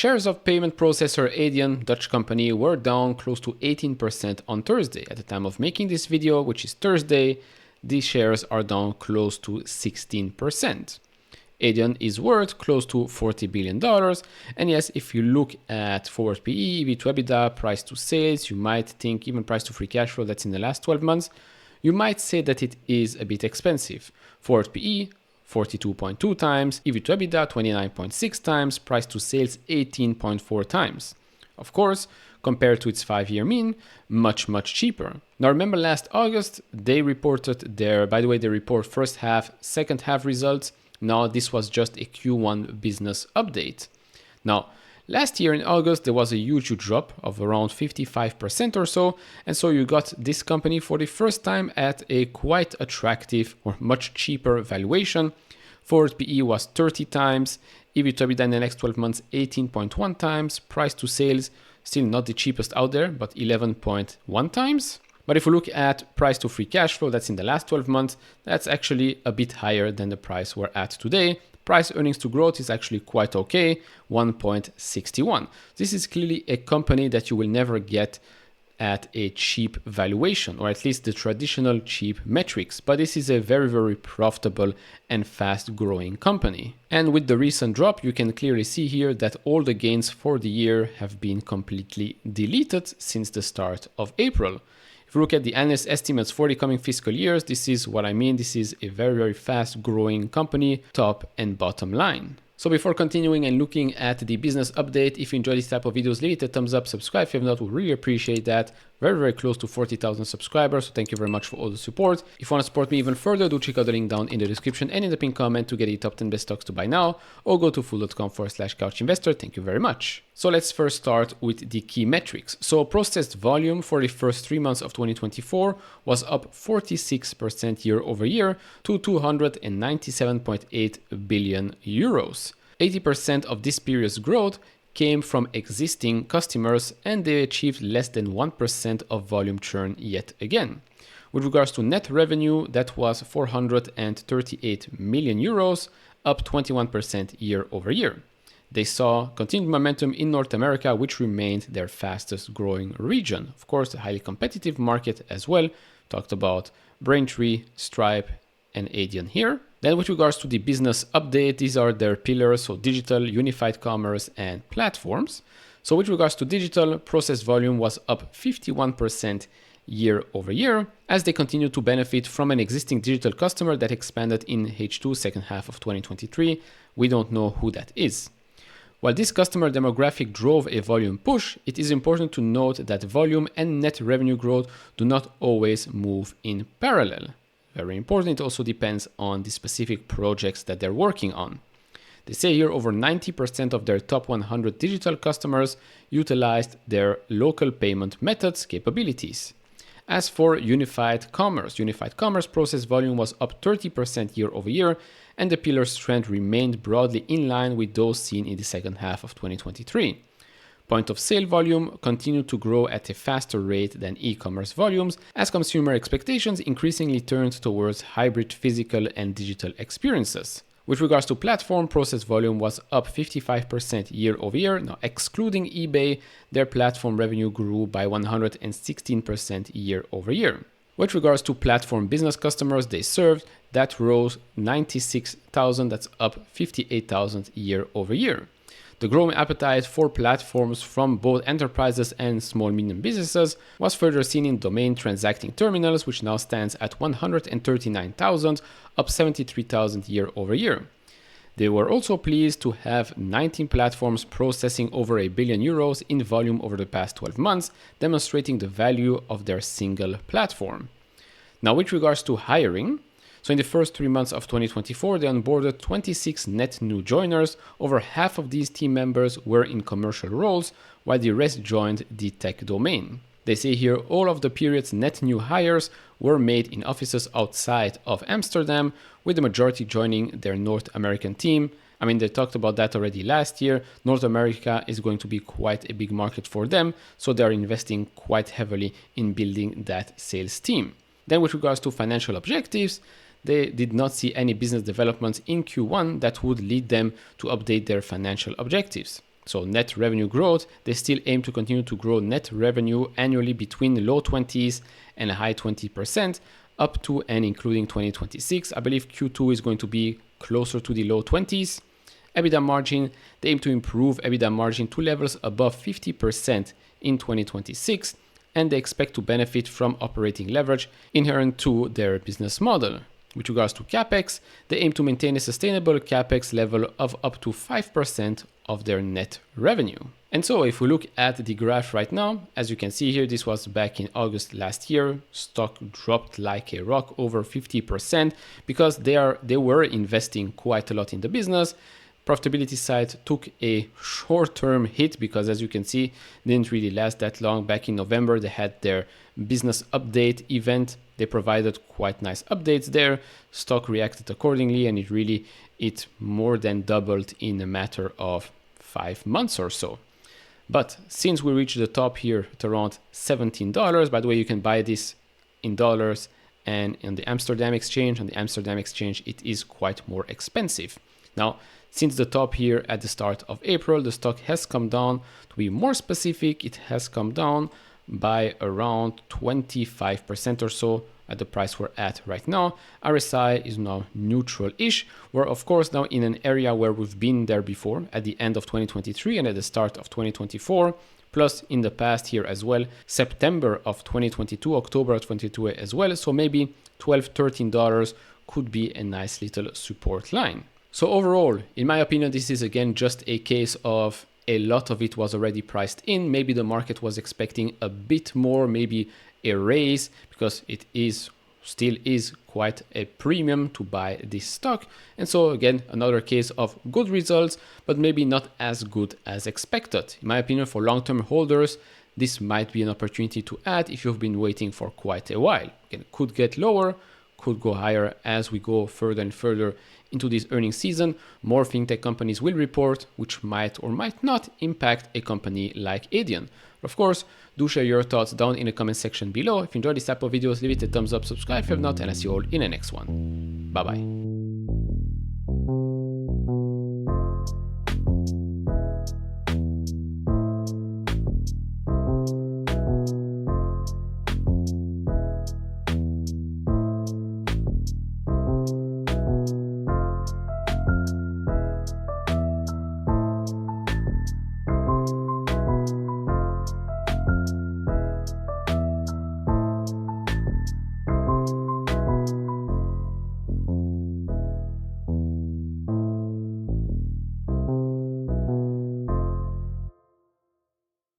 Shares of payment processor Adyen, Dutch company, were down close to 18% on Thursday. At the time of making this video, which is Thursday, these shares are down close to 16%. Adyen is worth close to $40 billion. And yes, if you look at forward PE, EV to EBITDA, price to sales, you might think even price to free cash flow that's in the last 12 months, you might say that it is a bit expensive. Forward PE, 42.2 times, EV to EBITDA 29.6 times, price to sales 18.4 times. Of course, compared to its 5-year mean, much cheaper. Now remember last August, they reported they report first half, second half results. Now this was just a Q1 business update. Now, last year in August, there was a huge drop of around 55% or so. And so you got this company for the first time at a quite attractive or much cheaper valuation. Forward PE was 30 times, EV to EBITDA in the next 12 months 18.1 times, price to sales still not the cheapest out there, but 11.1 times. But if we look at price to free cash flow, that's in the last 12 months, that's actually a bit higher than the price we're at today. Price earnings to growth is actually quite okay, 1.61. This is clearly a company that you will never get at a cheap valuation, or at least the traditional cheap metrics. But this is a very profitable and fast growing company. And with the recent drop, you can clearly see here that all the gains for the year have been completely deleted since the start of April. If you look at the analyst estimates for the coming fiscal years, this is what I mean. This is a very fast growing company, top and bottom line. So before continuing and looking at the business update, if you enjoy this type of videos, leave it a thumbs up, subscribe if you have not, we'll really appreciate that. Very close to 40,000 subscribers, so thank you very much for all the support. If you want to support me even further, do check out the link down in the description and in the pinned comment to get the top 10 best stocks to buy now, or go to fool.com/couchinvestor. Thank you very much. So let's first start with the key metrics. So processed volume for the first 3 months of 2024 was up 46% year over year to 297.8 billion euros. 80% of this period's growth came from existing customers, and they achieved less than 1% of volume churn yet again. With regards to net revenue, that was 438 million euros, up 21% year over year. They saw continued momentum in North America, which remained their fastest growing region. Of course, a highly competitive market as well. Talked about Braintree, Stripe, and Adyen here. Then with regards to the business update, these are their pillars, so digital, unified commerce, and platforms. So with regards to digital, process volume was up 51% year over year, as they continue to benefit from an existing digital customer that expanded in H2 second half of 2023. We don't know who that is. While this customer demographic drove a volume push, it is important to note that volume and net revenue growth do not always move in parallel. Very important, it also depends on the specific projects that they're working on. They say here over 90% of their top 100 digital customers utilized their local payment methods capabilities. As for unified commerce process volume was up 30% year over year, and the pillar's trend remained broadly in line with those seen in the second half of 2023. Point of sale volume continued to grow at a faster rate than e-commerce volumes, as consumer expectations increasingly turned towards hybrid physical and digital experiences. With regards to platform, process volume was up 55% year over year. Now, excluding eBay, their platform revenue grew by 116% year over year. With regards to platform business customers they served, that rose 96,000, that's up 58,000 year over year. The growing appetite for platforms from both enterprises and small medium businesses was further seen in domain transacting terminals, which now stands at 139,000, up 73,000 year over year. They were also pleased to have 19 platforms processing over €1 billion in volume over the past 12 months, demonstrating the value of their single platform. Now, with regards to hiring, so in the first 3 months of 2024, they onboarded 26 net new joiners. Over half of these team members were in commercial roles, while the rest joined the tech domain. They say here all of the period's net new hires were made in offices outside of Amsterdam, with the majority joining their North American team. I mean, they talked about that already last year. North America is going to be quite a big market for them, so they are investing quite heavily in building that sales team. Then with regards to financial objectives, they did not see any business developments in Q1 that would lead them to update their financial objectives. So net revenue growth, they still aim to continue to grow net revenue annually between the low 20s and a high 20% up to and including 2026. I believe Q2 is going to be closer to the low 20s. EBITDA margin, they aim to improve EBITDA margin to levels above 50% in 2026, and they expect to benefit from operating leverage inherent to their business model. With regards to CapEx, they aim to maintain a sustainable CapEx level of up to 5% of their net revenue. And so if we look at the graph right now, as you can see here, this was back in August last year. Stock dropped like a rock, over 50%, because they were investing quite a lot in the business. Profitability side took a short-term hit because, as you can see, didn't really last that long. Back in November, they had their business update event. They provided quite nice updates there. Stock reacted accordingly, and it more than doubled in a matter of 5 months or so. But since we reached the top here at around $17, by the way, you can buy this in dollars and in the Amsterdam exchange. On the Amsterdam exchange, it is quite more expensive. Now, since the top here at the start of April, the stock has come down. To be more specific, it has come down by around 25% or so at the price we're at right now. RSI is now neutral-ish. We're of course now in an area where we've been there before at the end of 2023 and at the start of 2024. Plus in the past here as well, September of 2022, October of 2022 as well. So maybe $12, $13 could be a nice little support line. So overall, in my opinion, this is again just a case of a lot of it was already priced in. Maybe the market was expecting a bit more, maybe a raise, because it still is quite a premium to buy this stock. And so again, another case of good results, but maybe not as good as expected. In my opinion, for long-term holders, this might be an opportunity to add if you've been waiting for quite a while. Again, it could get lower, could go higher as we go further and further into this earnings season. More fintech companies will report, which might or might not impact a company like Adyen. Of course, do share your thoughts down in the comment section below. If you enjoyed this type of videos, leave it a thumbs up, subscribe if you have not, and I'll see you all in the next one. Bye bye.